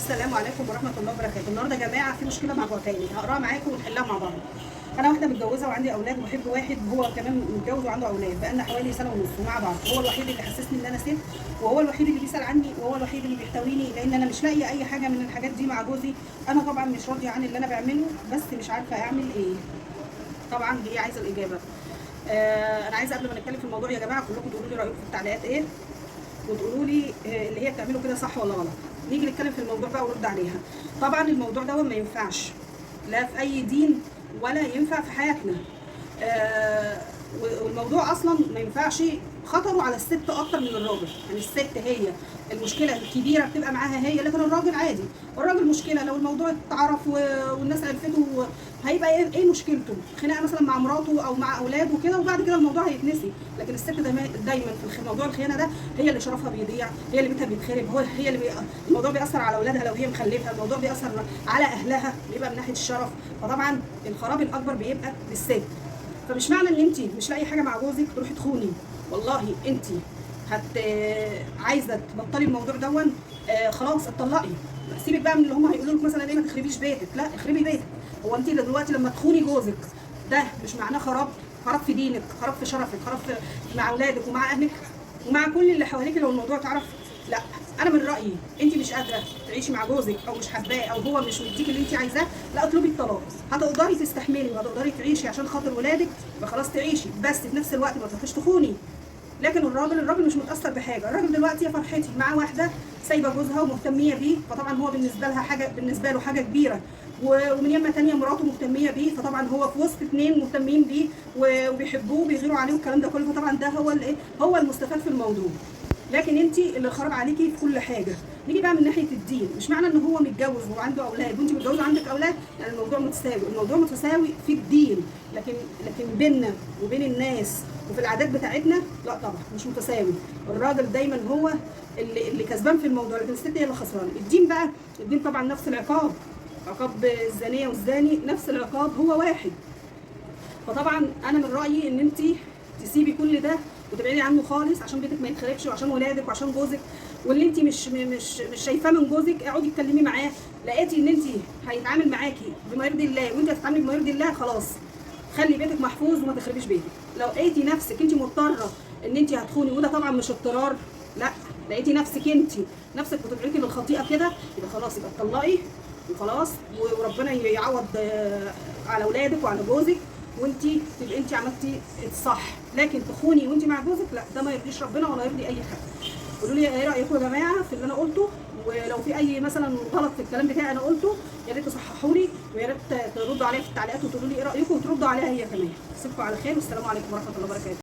السلام عليكم ورحمه الله وبركاته. النهارده يا جماعه في مشكله مع بعتالي هقراها معاكم ونحلها مع بعض. انا واحده متجوزه وعندي اولاد وبحب واحد هو كمان متجوز وعنده اولاد، بقالنا حوالي سنه ونص مع بعض. هو الوحيد اللي حسسني ان انا ست، وهو الوحيد اللي بيسال عني، وهو الوحيد اللي بيحتويني، لان انا مش لاقيه اي حاجه من الحاجات دي مع جوزي. انا طبعا مش راضيه عن اللي انا بعمله، بس مش عارفه اعمل ايه. طبعا دي عايزه الاجابه. انا عايزه قبل ما نتكلم في الموضوع يا جماعه كلكم تقولوا لي رايكم في التعليقات ايه، وتقولوا لي اللي هي بتعمله كده صح ولا غلط. نيجي نتكلم في الموضوع بقى ونرد عليها. طبعا الموضوع ده ما ينفعش لا في اي دين ولا ينفع في حياتنا. والموضوع اصلا ما ينفعش، خطره على الست اكتر من الراجل. يعني الست هي المشكله الكبيره بتبقى معاها هي، لكن الراجل عادي. الراجل مشكله لو الموضوع اتعرف والناس عرفته هيبقى ايه مشكلته؟ خناقه مثلا مع مراته او مع اولاده وكده، وبعد كده الموضوع هيتنسي. لكن الست دايما في موضوع الخيانه ده هي اللي شرفها بيضيع، هي اللي بيتها بيتخرب، هي اللي الموضوع بيأثر على اولادها لو هي مخلفه، الموضوع بيأثر على اهلها، بيبقى من ناحيه الشرف. فطبعا الخراب الاكبر بيبقى للست. فمش معنى ان انت مش لاقي حاجه مع جوزك تروحي تخوني. والله انت عايزه تبطلي الموضوع دون، خلاص اتطلقي. سيبك بقى من اللي هم هيقولوا لك مثلا ايه ما تخربيش بيتك. لا، اخربي بيتك. هو انت دلوقتي لما تخوني جوزك ده مش معناه خراب في دينك، خراب في شرفك، خراب مع اولادك ومع اهلك ومع كل اللي حواليك لو الموضوع اتعرف. لا، انا من رايي انت مش قادره تعيشي مع جوزك او مش حباه او هو مش مديك اللي انت عايزاه، لا اطلبي الطلاق. هتقدري تستحملي وهتقدري تعيشي عشان خاطر ولادك، يبقى خلاص تعيشي، بس في نفس الوقت ما تروحيش تخوني. لكن الراجل مش متاثر بحاجه. الراجل دلوقتي يا فرحتي مع واحده سايبه جوزها ومهتميه بيه، فطبعا هو بالنسبه له حاجه كبيره، ومن يمه ثانيه مراته مهتميه بيه، فطبعا هو في وسط اثنين مهتمين بيه وبيحبوه وبيغيروا عليه والكلام ده كله، فطبعا ده هو المستفاد في الموضوع. لكن انت اللي خرب عليكي في كل حاجه. نيجي بقى من ناحيه الدين. مش معنى ان هو متجوز وعنده اولاد وانت متجوزه وعندك اولاد يعني الموضوع متساوي. الموضوع متساوي في الدين، لكن بيننا وبين الناس وفي العادات بتاعتنا لا طبعا مش متساوي. الراجل دايما هو اللي كسبان في الموضوع، لكن الست هي اللي خسرانه. الدين طبعا نفس العقاب، عقاب الزانيه والزاني نفس العقاب، هو واحد. فطبعا انا من رايي ان انت تسيبي كل ده وتبعدي عنه خالص، عشان بيتك ما يتخربش وعشان ولادك وعشان جوزك. واللي انت مش شايفاه من جوزك اقعدي اتكلمي معاه. لقيتي ان انت هيتعامل معاكي بما يرضي الله وانت هتتعاملي بما يرضي الله، خلاص خلي بيتك محفوظ وما تخربيش بيتك. لو لقيتي نفسك انت مضطره ان انت هتخوني، وده طبعا مش اضطرار، لا، لقيتي نفسك بتدعيكي بالخطيئه كده، يبقى خلاص، يبقى اتطلقي وخلاص، وربنا يعوض على اولادك وعلى جوزك، وانت تبقي انت عملتي الصح. لكن تخوني وانت مع جوزك لا، ده ما يرضيش ربنا ولا يرضي اي حد. قولوا لي ايه رايكم يا جماعه في اللي انا قلته، ولو في اي مثلا غلط في الكلام بتاعي انا قلته يا ريت تصححوا لي، ويا ريت تردوا عليا في التعليقات وتقولوا لي ايه رايكم وتردوا عليها هي كمان. اشوفكم على خير والسلام عليكم ورحمه الله وبركاته.